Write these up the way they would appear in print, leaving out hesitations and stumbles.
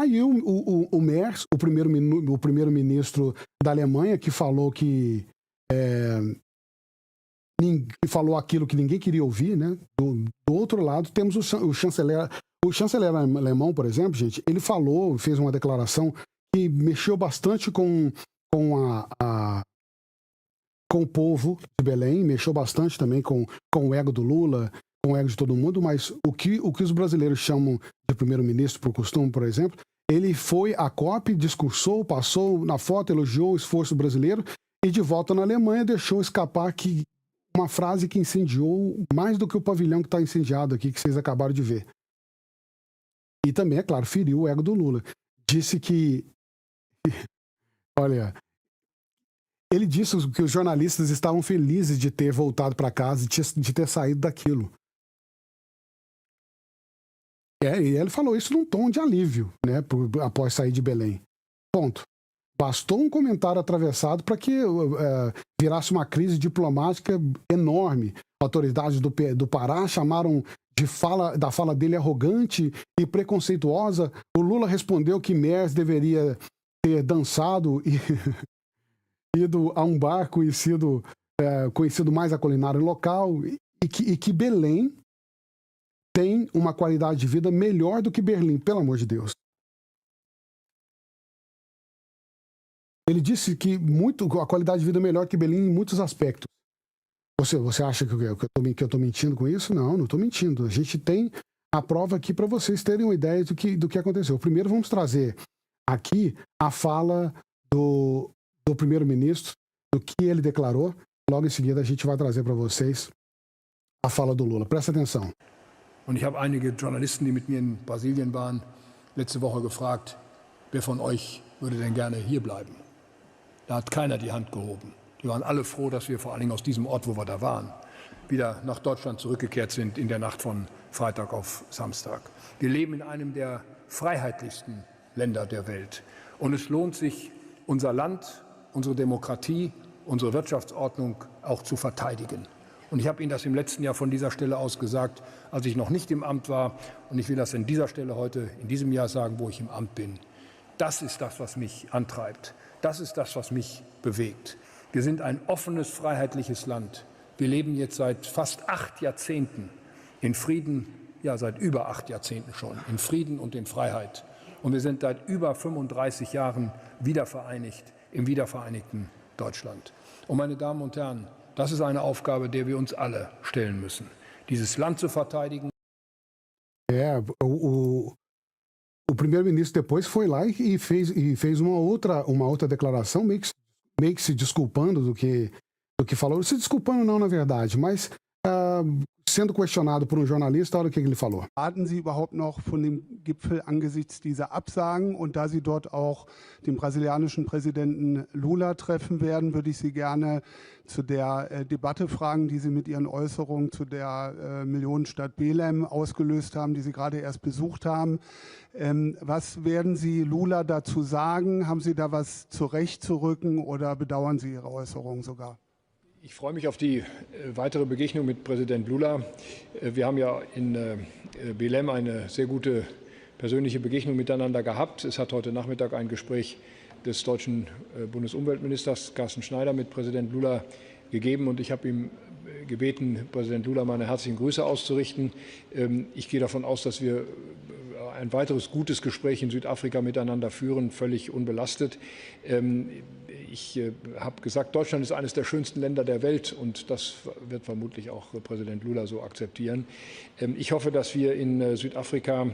Aí o Merz, o primeiro-ministro da Alemanha, que falou que falou aquilo que ninguém queria ouvir, né? Do outro lado, temos o chanceler. O chanceler alemão, por exemplo, gente, ele falou, fez uma declaração que mexeu bastante com o povo de Belém, mexeu bastante também com o ego do Lula, com o ego de todo mundo, mas o que os brasileiros chamam de primeiro-ministro, por costume, por exemplo, ele foi à COP, discursou, passou na foto, elogiou o esforço brasileiro e de volta na Alemanha deixou escapar uma frase que incendiou mais do que o pavilhão que está incendiado aqui, que vocês acabaram de ver. E também, é claro, feriu o ego do Lula. Disse que... Olha... Ele disse que os jornalistas estavam felizes de ter voltado para casa, de ter saído daquilo. E ele falou isso num tom de alívio, né, após sair de Belém. Ponto. Bastou um comentário atravessado para que virasse uma crise diplomática enorme. Autoridades do Pará chamaram da fala dele arrogante e preconceituosa. O Lula respondeu que Merz deveria ter dançado e ido a um bar conhecido mais a culinária local e que Belém tem uma qualidade de vida melhor do que Berlim, pelo amor de Deus. Ele disse que a qualidade de vida é melhor que Belém em muitos aspectos. Você acha que eu estou mentindo com isso? Não estou mentindo. A gente tem a prova aqui para vocês terem uma ideia do que aconteceu. Primeiro vamos trazer aqui a fala do primeiro-ministro, do que ele declarou. Logo em seguida a gente vai trazer para vocês a fala do Lula. Presta atenção. Und ich habe einige Journalisten, die mit mir in Brasilien waren, letzte Woche gefragt, wer von euch würde denn gerne hier bleiben? Da hat keiner die Hand gehoben. Die waren alle froh, dass wir vor allen Dingen aus diesem Ort, wo wir da waren, wieder nach Deutschland zurückgekehrt sind in der Nacht von Freitag auf Samstag. Wir leben in einem der freiheitlichsten Länder der Welt. Und es lohnt sich, unser Land, unsere Demokratie, unsere Wirtschaftsordnung auch zu verteidigen. Und ich habe Ihnen das im letzten Jahr von dieser Stelle aus gesagt, als ich noch nicht im Amt war. Und ich will das an dieser Stelle heute, in diesem Jahr sagen, wo ich im Amt bin. Das ist das, was mich antreibt. Das ist das, was mich bewegt. Wir sind ein offenes, freiheitliches Land. Wir leben jetzt seit fast 8 Jahrzehnten in Frieden, ja seit über 8 Jahrzehnten schon, in Frieden und in Freiheit. Und wir sind seit über 35 Jahren wiedervereinigt im wiedervereinigten Deutschland. Und meine Damen und Herren, das ist eine Aufgabe, der wir uns alle stellen müssen. Dieses Land zu verteidigen. O primeiro-ministro depois foi lá e fez uma outra declaração, meio que se desculpando do que falou. Se desculpando não, na verdade, mas sendo questionado por jornalista, olha o que ele falou. Warten Sie überhaupt noch von dem Gipfel angesichts dieser Absagen? Und da Sie dort auch den brasilianischen Präsidenten Lula treffen werden, würde ich Sie gerne zu der Debatte fragen, die Sie mit Ihren Äußerungen zu der Millionenstadt Belém ausgelöst haben, die Sie gerade erst besucht haben. Was werden Sie Lula dazu sagen? Haben Sie da was zurechtzurücken oder bedauern Sie Ihre Äußerungen sogar? Ich freue mich auf die weitere Begegnung mit Präsident Lula. Wir haben ja in Belém eine sehr gute persönliche Begegnung miteinander gehabt. Es hat heute Nachmittag ein Gespräch des deutschen Bundesumweltministers Carsten Schneider mit Präsident Lula gegeben und ich habe ihm gebeten, Präsident Lula meine herzlichen Grüße auszurichten. Ich gehe davon aus, dass wir ein weiteres gutes Gespräch in Südafrika miteinander führen, völlig unbelastet. Ich habe gesagt, Deutschland ist eines der schönsten Länder der Welt und das wird vermutlich auch Präsident Lula so akzeptieren. Ich hoffe, dass wir in Südafrika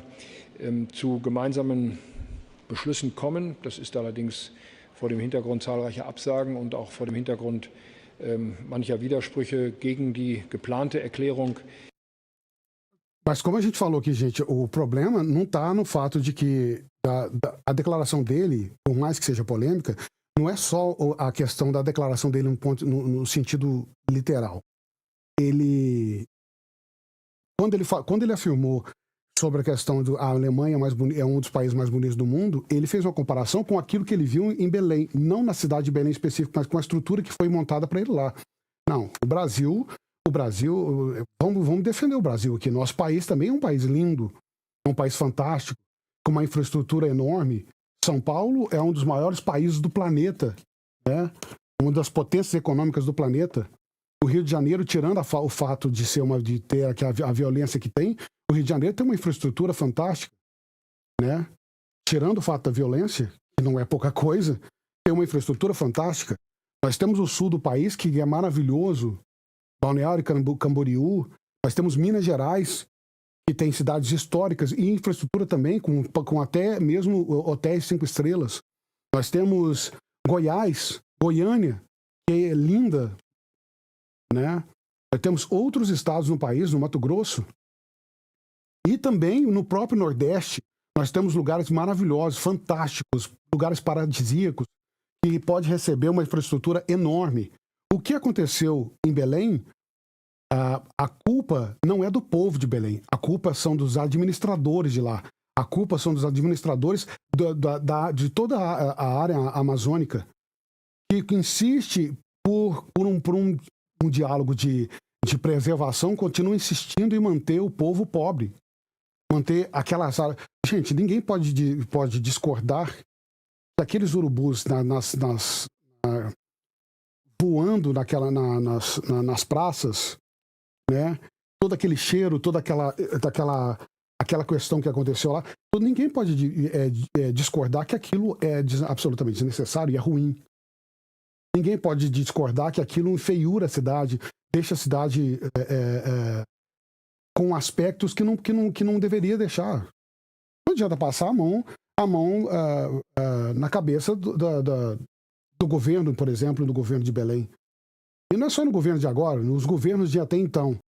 zu gemeinsamen Beschlüssen kommen. Das ist allerdings vor dem Hintergrund zahlreicher Absagen und auch vor dem Hintergrund mancher Widersprüche gegen die geplante Erklärung. Mas como a gente falou aqui, gente, o problema não está no fato de que a declaração dele, por mais que seja polêmica, não é só a questão da declaração dele no sentido literal. Quando ele afirmou sobre a questão de a Alemanha é um dos países mais bonitos do mundo, ele fez uma comparação com aquilo que ele viu em Belém, não na cidade de Belém específica, mas com a estrutura que foi montada para ele lá. Não, o Brasil, vamos defender o Brasil aqui. Nosso país também é um país lindo, é um país fantástico. com uma infraestrutura enorme. São Paulo é um dos maiores países do planeta, né? Uma das potências econômicas do planeta. O Rio de Janeiro, tirando o fato de ter a violência que tem, o Rio de Janeiro tem uma infraestrutura fantástica, né? Tirando o fato da violência, que não é pouca coisa, tem uma infraestrutura fantástica. Nós temos o sul do país, que é maravilhoso, Balneário Camboriú. Nós temos Minas Gerais, que tem cidades históricas e infraestrutura também, com até mesmo hotéis 5 estrelas. Nós temos Goiás, Goiânia, que é linda, né? Nós temos outros estados no país, no Mato Grosso. E também no próprio Nordeste, nós temos lugares maravilhosos, fantásticos, lugares paradisíacos, que pode receber uma infraestrutura enorme. O que aconteceu em Belém, a culpa não é do povo de Belém, a culpa são dos administradores de lá, a culpa são dos administradores de toda a área amazônica, que insiste por um diálogo de preservação, continua insistindo em manter o povo pobre, manter aquelas áreas. Gente, ninguém pode discordar daqueles urubus voando nas praças, né? Todo aquele cheiro, toda aquela questão que aconteceu lá, ninguém pode discordar que aquilo é absolutamente desnecessário e é ruim. Ninguém pode discordar que aquilo enfeiura a cidade, deixa a cidade com aspectos que não deveria deixar. Não adianta passar a mão na cabeça do governo, por exemplo, do governo de Belém. E não é só no governo de agora, nos governos de até então.